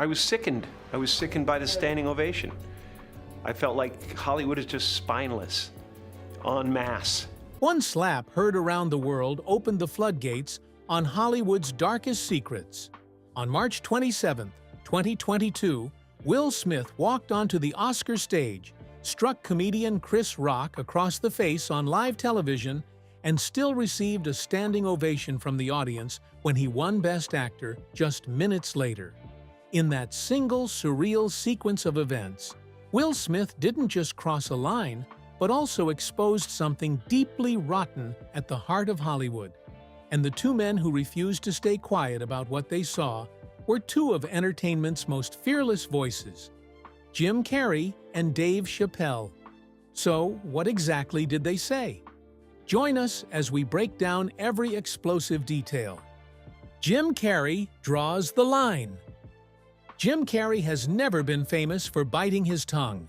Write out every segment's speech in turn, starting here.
I was sickened. I was sickened by the standing ovation. I felt like Hollywood is just spineless, en masse. One slap heard around the world opened the floodgates on Hollywood's darkest secrets. On March 27, 2022, Will Smith walked onto the Oscar stage, struck comedian Chris Rock across the face on live television, and still received a standing ovation from the audience when he won Best Actor just minutes later. In that single surreal sequence of events, Will Smith didn't just cross a line, but also exposed something deeply rotten at the heart of Hollywood. And the two men who refused to stay quiet about what they saw were two of entertainment's most fearless voices, Jim Carrey and Dave Chappelle. So, what exactly did they say? Join us as we break down every explosive detail. Jim Carrey draws the line. Jim Carrey has never been famous for biting his tongue.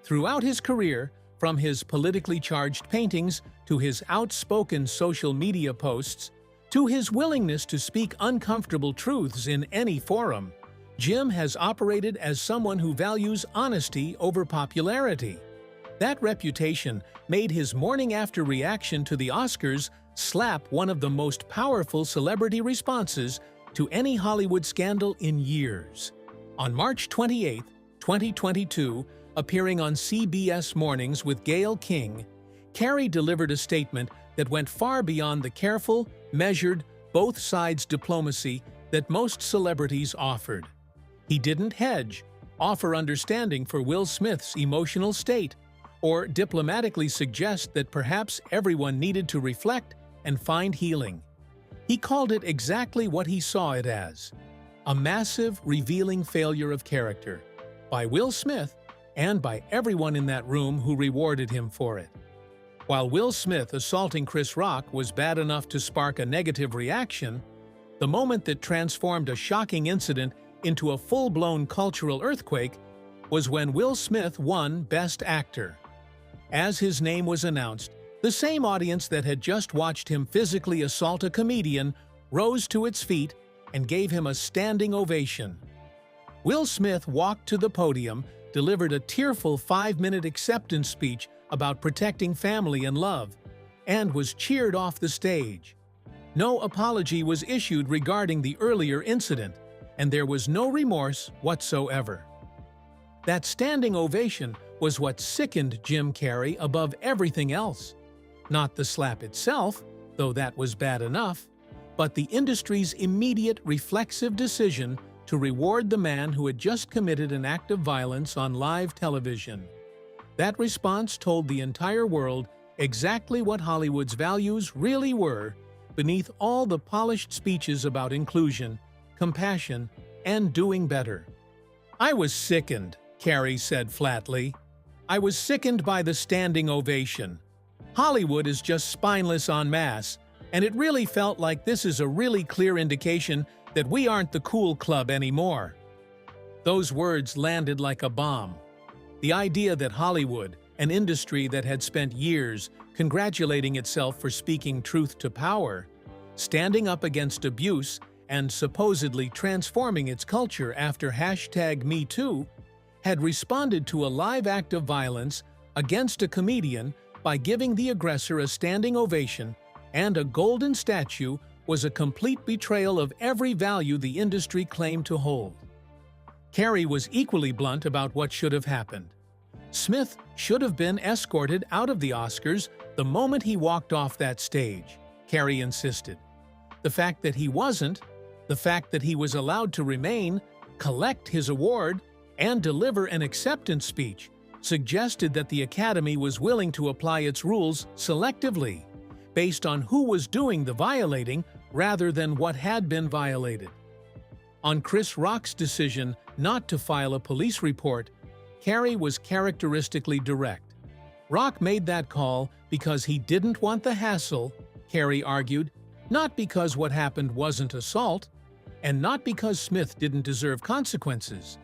Throughout his career, from his politically charged paintings to his outspoken social media posts, to his willingness to speak uncomfortable truths in any forum, Jim has operated as someone who values honesty over popularity. That reputation made his morning-after reaction to the Oscars slap one of the most powerful celebrity responses to any Hollywood scandal in years. On March 28, 2022, appearing on CBS Mornings with Gayle King, Carrey delivered a statement that went far beyond the careful, measured, both-sides diplomacy that most celebrities offered. He didn't hedge, offer understanding for Will Smith's emotional state, or diplomatically suggest that perhaps everyone needed to reflect and find healing. He called it exactly what he saw it as: a massive, revealing failure of character, by Will Smith and by everyone in that room who rewarded him for it. While Will Smith assaulting Chris Rock was bad enough to spark a negative reaction, the moment that transformed a shocking incident into a full-blown cultural earthquake was when Will Smith won Best Actor. As his name was announced, the same audience that had just watched him physically assault a comedian rose to its feet and gave him a standing ovation. Will Smith walked to the podium, delivered a tearful 5-minute acceptance speech about protecting family and love, and was cheered off the stage. No apology was issued regarding the earlier incident, and there was no remorse whatsoever. That standing ovation was what sickened Jim Carrey above everything else. Not the slap itself, though that was bad enough, but the industry's immediate reflexive decision to reward the man who had just committed an act of violence on live television. That response told the entire world exactly what Hollywood's values really were beneath all the polished speeches about inclusion, compassion, and doing better. "I was sickened," Carrey said flatly. "I was sickened by the standing ovation. Hollywood is just spineless en masse, and it really felt like this is a really clear indication that we aren't the cool club anymore." Those words landed like a bomb. The idea that Hollywood, an industry that had spent years congratulating itself for speaking truth to power, standing up against abuse, and supposedly transforming its culture after #MeToo, had responded to a live act of violence against a comedian by giving the aggressor a standing ovation and a golden statue was a complete betrayal of every value the industry claimed to hold. Carrey was equally blunt about what should have happened. Smith should have been escorted out of the Oscars the moment he walked off that stage, Carrey insisted. The fact that he wasn't, the fact that he was allowed to remain, collect his award, and deliver an acceptance speech suggested that the Academy was willing to apply its rules selectively, based on who was doing the violating rather than what had been violated. On Chris Rock's decision not to file a police report, Carrey was characteristically direct. Rock made that call because he didn't want the hassle, Carrey argued, not because what happened wasn't assault, and not because Smith didn't deserve consequences.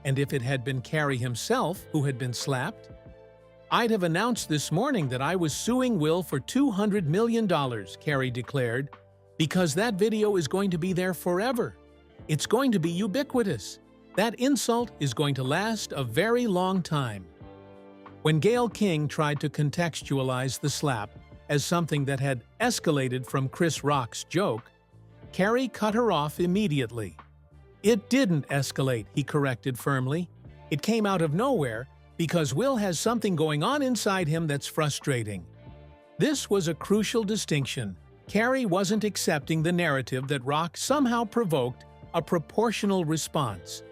And if it had been Carrey himself who had been slapped, "I'd have announced this morning that I was suing Will for $200 million, Carrey declared, because that video is going to be there forever. It's going to be ubiquitous. That insult is going to last a very long time. When Gayle King tried to contextualize the slap as something that had escalated from Chris Rock's joke, Carrey cut her off immediately. "It didn't escalate," he corrected firmly. "It came out of nowhere because Will has something going on inside him that's frustrating." This was a crucial distinction. Carrey wasn't accepting the narrative that Rock somehow provoked a proportional response.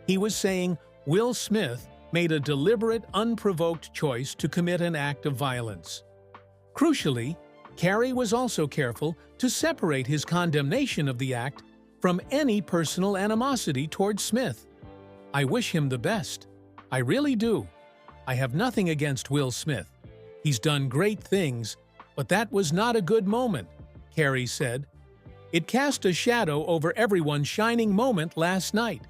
He was saying Will Smith made a deliberate, unprovoked choice to commit an act of violence. Crucially, Carrey was also careful to separate his condemnation of the act from any personal animosity towards Smith. "I wish him the best. I really do. I have nothing against Will Smith. He's done great things, but that was not a good moment," Carrey said. "It cast a shadow over everyone's shining moment last night."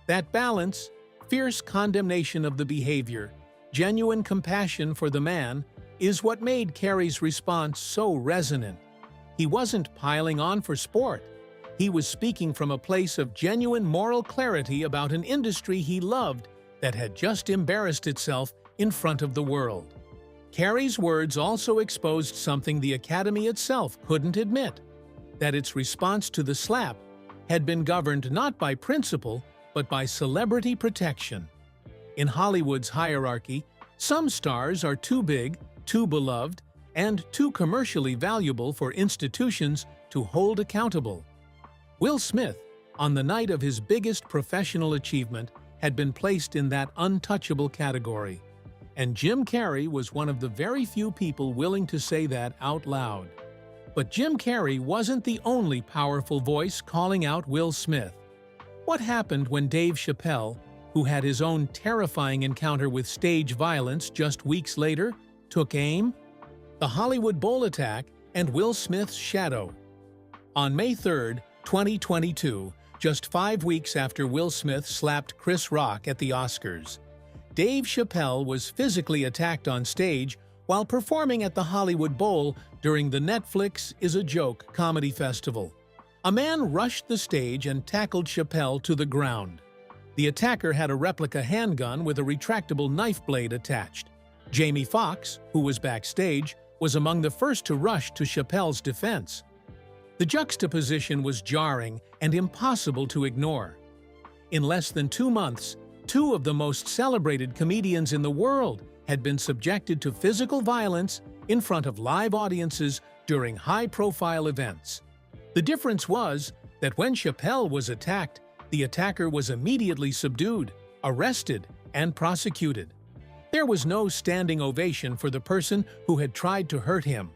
That balance, fierce condemnation of the behavior, genuine compassion for the man, is what made Carrey's response so resonant. He wasn't piling on for sport. He was speaking from a place of genuine moral clarity about an industry he loved that had just embarrassed itself in front of the world. Carrey's words also exposed something the Academy itself couldn't admit, that its response to the slap had been governed not by principle, but by celebrity protection. In Hollywood's hierarchy, some stars are too big, too beloved, and too commercially valuable for institutions to hold accountable. Will Smith, on the night of his biggest professional achievement, had been placed in that untouchable category, and Jim Carrey was one of the very few people willing to say that out loud. But Jim Carrey wasn't the only powerful voice calling out Will Smith. What happened when Dave Chappelle, who had his own terrifying encounter with stage violence just weeks later, took aim? The Hollywood Bowl attack and Will Smith's shadow. On May 3, 2022, just 5 weeks after Will Smith slapped Chris Rock at the Oscars, Dave Chappelle was physically attacked on stage while performing at the Hollywood Bowl during the Netflix Is a Joke comedy festival. A man rushed the stage and tackled Chappelle to the ground. The attacker had a replica handgun with a retractable knife blade attached. Jamie Foxx, who was backstage, was among the first to rush to Chappelle's defense. The juxtaposition was jarring and impossible to ignore. In less than 2 months, 2 of the most celebrated comedians in the world had been subjected to physical violence in front of live audiences during high-profile events. The difference was that when Chappelle was attacked, the attacker was immediately subdued, arrested, and prosecuted. There was no standing ovation for the person who had tried to hurt him.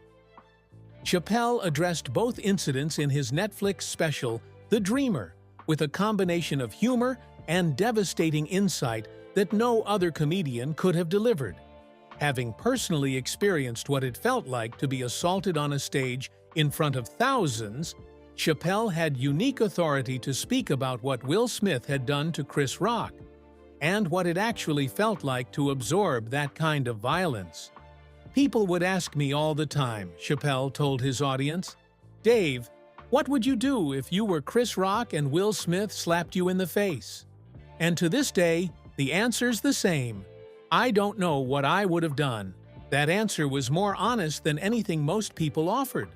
Chappelle addressed both incidents in his Netflix special, The Dreamer, with a combination of humor and devastating insight that no other comedian could have delivered. Having personally experienced what it felt like to be assaulted on a stage in front of thousands, Chappelle had unique authority to speak about what Will Smith had done to Chris Rock, and what it actually felt like to absorb that kind of violence. "People would ask me all the time," Chappelle told his audience, "Dave, what would you do if you were Chris Rock and Will Smith slapped you in the face?" And to this day, the answer's the same. "I don't know what I would have done." That answer was more honest than anything most people offered.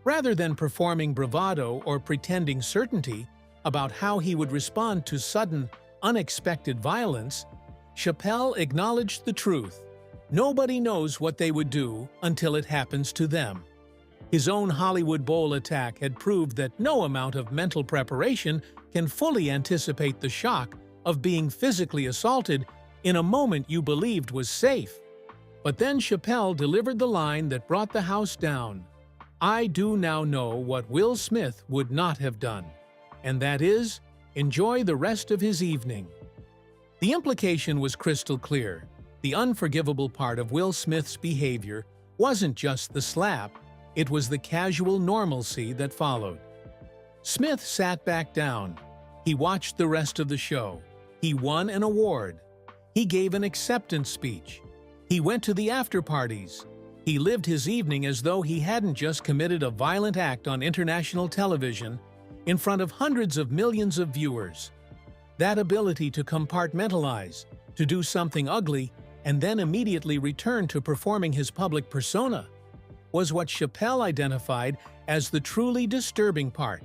Rather than performing bravado or pretending certainty about how he would respond to sudden, unexpected violence, Chappelle acknowledged the truth. Nobody knows what they would do until it happens to them. His own Hollywood Bowl attack had proved that no amount of mental preparation can fully anticipate the shock of being physically assaulted in a moment you believed was safe. But then Chappelle delivered the line that brought the house down. "I do now know what Will Smith would not have done, and that is, enjoy the rest of his evening." The implication was crystal clear. The unforgivable part of Will Smith's behavior wasn't just the slap, it was the casual normalcy that followed. Smith sat back down. He watched the rest of the show. He won an award. He gave an acceptance speech. He went to the after-parties. He lived his evening as though he hadn't just committed a violent act on international television in front of hundreds of millions of viewers. That ability to compartmentalize, to do something ugly, and then immediately return to performing his public persona, was what Chappelle identified as the truly disturbing part.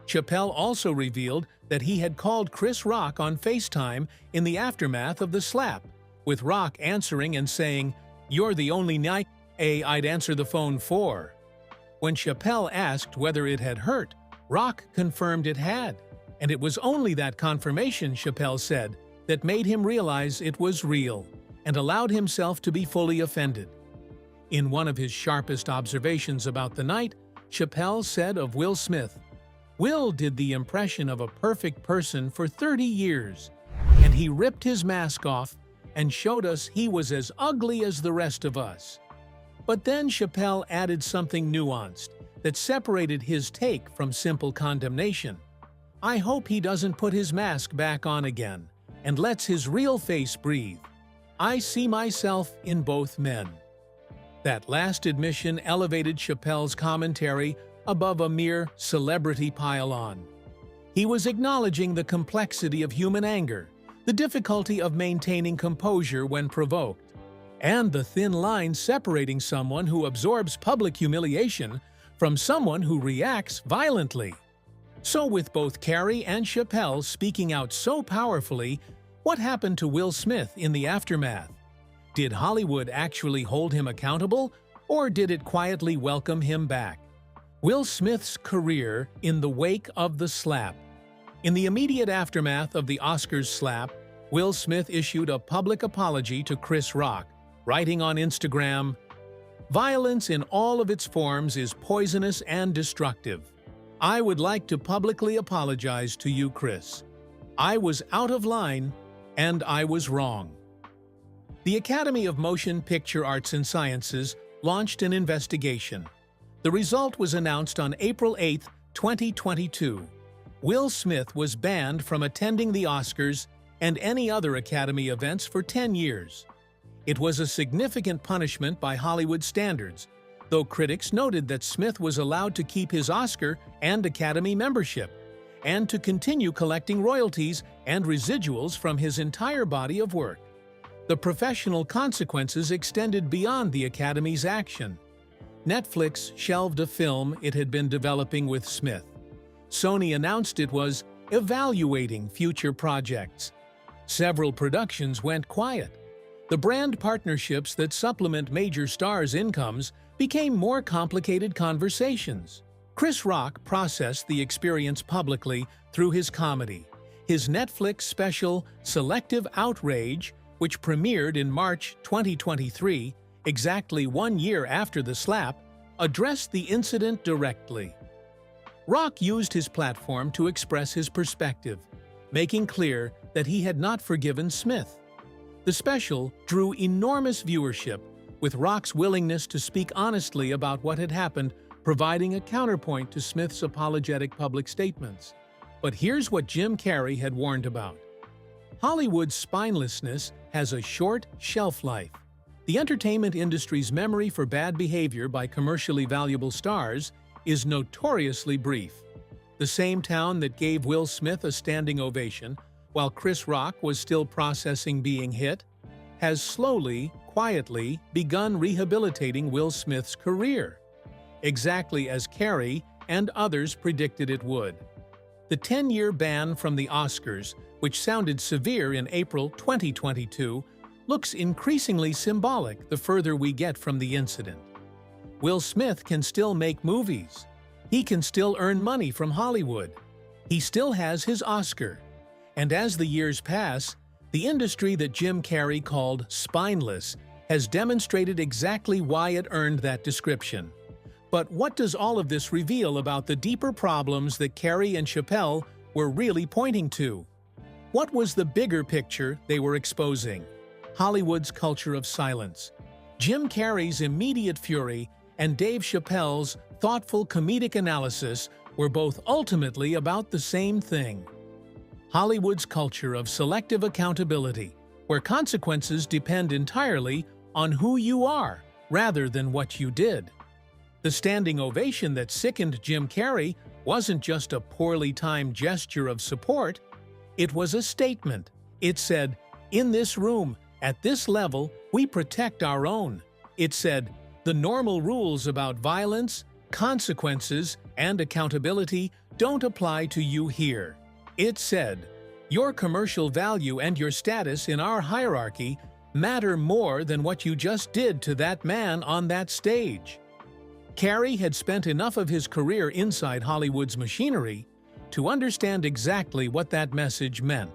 Chappelle also revealed that he had called Chris Rock on FaceTime in the aftermath of the slap, with Rock answering and saying, "You're the only night I'd answer the phone for." When Chappelle asked whether it had hurt, Rock confirmed it had, and it was only that confirmation, Chappelle said, that made him realize it was real and allowed himself to be fully offended. In one of his sharpest observations about the night, Chappelle said of Will Smith, "Will did the impression of a perfect person for 30 years, and he ripped his mask off and showed us he was as ugly as the rest of us." But then Chappelle added something nuanced that separated his take from simple condemnation. "I hope he doesn't put his mask back on again and lets his real face breathe. I see myself in both men." That last admission elevated Chappelle's commentary above a mere celebrity pile-on. He was acknowledging the complexity of human anger, the difficulty of maintaining composure when provoked, and the thin line separating someone who absorbs public humiliation from someone who reacts violently. So with both Carrey and Chappelle speaking out so powerfully, what happened to Will Smith in the aftermath? Did Hollywood actually hold him accountable, or did it quietly welcome him back? Will Smith's career in the wake of the slap. In the immediate aftermath of the Oscars slap, Will Smith issued a public apology to Chris Rock, writing on Instagram, "Violence in all of its forms is poisonous and destructive. I would like to publicly apologize to you, Chris. I was out of line, and I was wrong." The Academy of Motion Picture Arts and Sciences launched an investigation. The result was announced on April 8, 2022. Will Smith was banned from attending the Oscars and any other Academy events for 10 years. It was a significant punishment by Hollywood standards, though critics noted that Smith was allowed to keep his Oscar and Academy membership, and to continue collecting royalties and residuals from his entire body of work. The professional consequences extended beyond the Academy's action. Netflix shelved a film it had been developing with Smith. Sony announced it was evaluating future projects. Several productions went quiet. The brand partnerships that supplement major stars' incomes became more complicated conversations. Chris Rock processed the experience publicly through his comedy. His Netflix special, Selective Outrage, which premiered in March 2023, exactly 1 year after the slap, addressed the incident directly. Rock used his platform to express his perspective, making clear that he had not forgiven Smith. The special drew enormous viewership, with Rock's willingness to speak honestly about what had happened, providing a counterpoint to Smith's apologetic public statements. But here's what Jim Carrey had warned about. Hollywood's spinelessness has a short shelf life. The entertainment industry's memory for bad behavior by commercially valuable stars is notoriously brief. The same town that gave Will Smith a standing ovation while Chris Rock was still processing being hit, has slowly, quietly begun rehabilitating Will Smith's career, exactly as Carrey and others predicted it would. The 10-year ban from the Oscars, which sounded severe in April 2022, looks increasingly symbolic the further we get from the incident. Will Smith can still make movies. He can still earn money from Hollywood. He still has his Oscar. And as the years pass, the industry that Jim Carrey called spineless has demonstrated exactly why it earned that description. But what does all of this reveal about the deeper problems that Carrey and Chappelle were really pointing to? What was the bigger picture they were exposing? Hollywood's culture of silence. Jim Carrey's immediate fury and Dave Chappelle's thoughtful comedic analysis were both ultimately about the same thing. Hollywood's culture of selective accountability, where consequences depend entirely on who you are rather than what you did. The standing ovation that sickened Jim Carrey wasn't just a poorly timed gesture of support. It was a statement. It said, "In this room, at this level, we protect our own." It said, "The normal rules about violence, consequences, and accountability don't apply to you here." It said, "Your commercial value and your status in our hierarchy matter more than what you just did to that man on that stage." Carrey had spent enough of his career inside Hollywood's machinery to understand exactly what that message meant.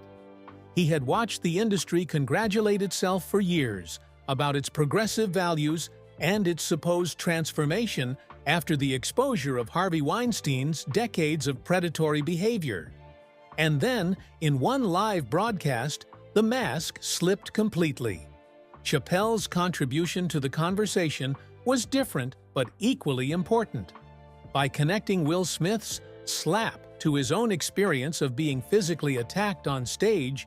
He had watched the industry congratulate itself for years about its progressive values and its supposed transformation after the exposure of Harvey Weinstein's decades of predatory behavior. And then, in one live broadcast, the mask slipped completely. Chappelle's contribution to the conversation was different but equally important. By connecting Will Smith's slap to his own experience of being physically attacked on stage,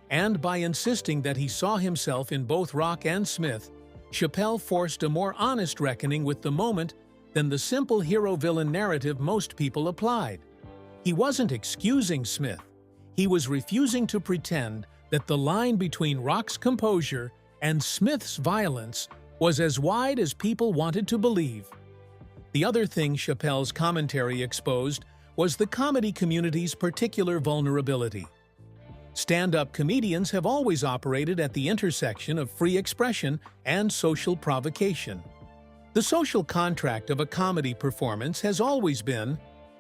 and by insisting that he saw himself in both Rock and Smith, Chappelle forced a more honest reckoning with the moment than the simple hero-villain narrative most people applied. He wasn't excusing Smith. He was refusing to pretend that the line between Rock's composure and Smith's violence was as wide as people wanted to believe. The other thing Chappelle's commentary exposed was the comedy community's particular vulnerability. Stand-up comedians have always operated at the intersection of free expression and social provocation. The social contract of a comedy performance has always been,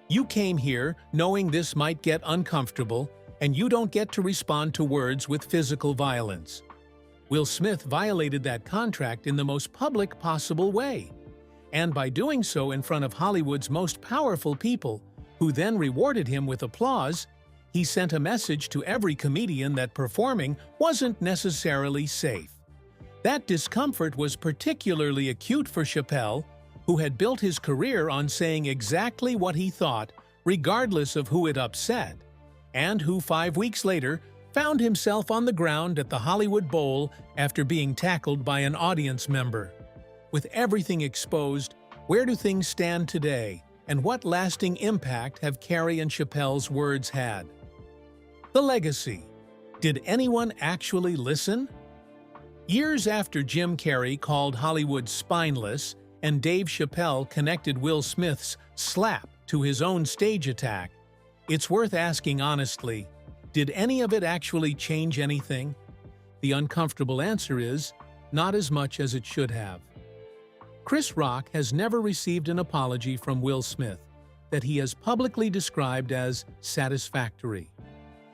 "You came here knowing this might get uncomfortable, and you don't get to respond to words with physical violence." Will Smith violated that contract in the most public possible way, and by doing so in front of Hollywood's most powerful people, who then rewarded him with applause, he sent a message to every comedian that performing wasn't necessarily safe. That discomfort was particularly acute for Chappelle, who had built his career on saying exactly what he thought, regardless of who it upset, and who 5 weeks later found himself on the ground at the Hollywood Bowl after being tackled by an audience member. With everything exposed, where do things stand today, and what lasting impact have Carrey and Chappelle's words had? The legacy. Did anyone actually listen? Years after Jim Carrey called Hollywood spineless and Dave Chappelle connected Will Smith's slap to his own stage attack, it's worth asking honestly, did any of it actually change anything? The uncomfortable answer is, not as much as it should have. Chris Rock has never received an apology from Will Smith that he has publicly described as satisfactory.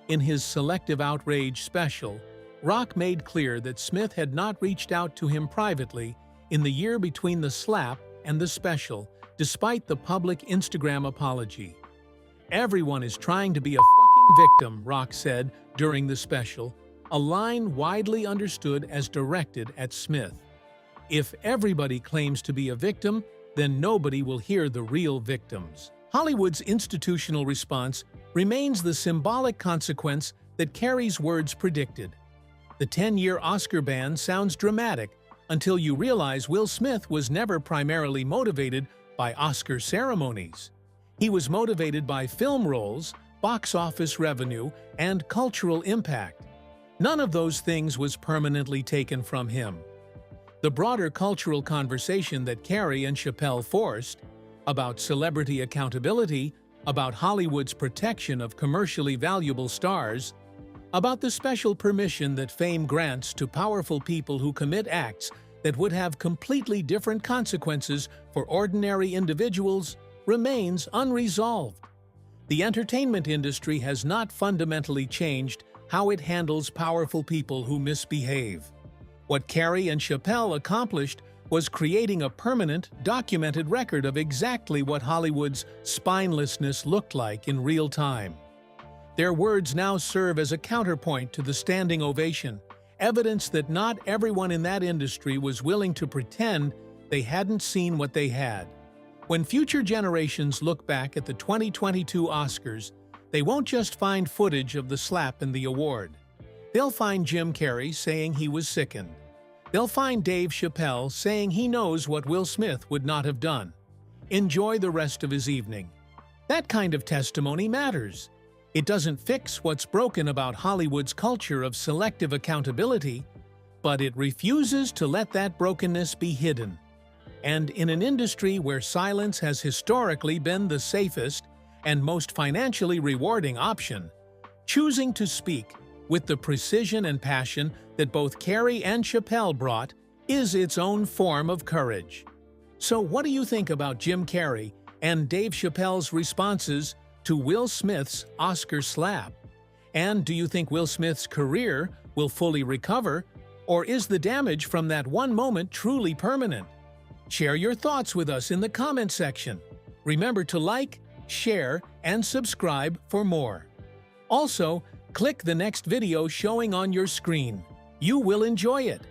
In his Selective Outrage special, Rock made clear that Smith had not reached out to him privately in the year between the slap and the special, despite the public Instagram apology. "Everyone is trying to be a fucking victim," Rock said during the special, a line widely understood as directed at Smith. If everybody claims to be a victim, then nobody will hear the real victims. Hollywood's institutional response remains the symbolic consequence that Carrey's words predicted. The 10-year Oscar ban sounds dramatic until you realize Will Smith was never primarily motivated by Oscar ceremonies. He was motivated by film roles, box office revenue, and cultural impact. None of those things was permanently taken from him. The broader cultural conversation that Carrey and Chappelle forced, about celebrity accountability, about Hollywood's protection of commercially valuable stars, about the special permission that fame grants to powerful people who commit acts that would have completely different consequences for ordinary individuals, remains unresolved. The entertainment industry has not fundamentally changed how it handles powerful people who misbehave. What Carrey and Chappelle accomplished was creating a permanent, documented record of exactly what Hollywood's spinelessness looked like in real time. Their words now serve as a counterpoint to the standing ovation, evidence that not everyone in that industry was willing to pretend they hadn't seen what they had. When future generations look back at the 2022 Oscars, they won't just find footage of the slap and the award. They'll find Jim Carrey saying he was sickened. They'll find Dave Chappelle saying he knows what Will Smith would not have done. Enjoy the rest of his evening. That kind of testimony matters. It doesn't fix what's broken about Hollywood's culture of selective accountability, but it refuses to let that brokenness be hidden. And in an industry where silence has historically been the safest and most financially rewarding option, choosing to speak with the precision and passion that both Carrey and Chappelle brought is its own form of courage. So what do you think about Jim Carrey and Dave Chappelle's responses to Will Smith's Oscar slap? And do you think Will Smith's career will fully recover, or is the damage from that one moment truly permanent? Share your thoughts with us in the comment section. Remember to like, share, and subscribe for more. Also, click the next video showing on your screen. You will enjoy it.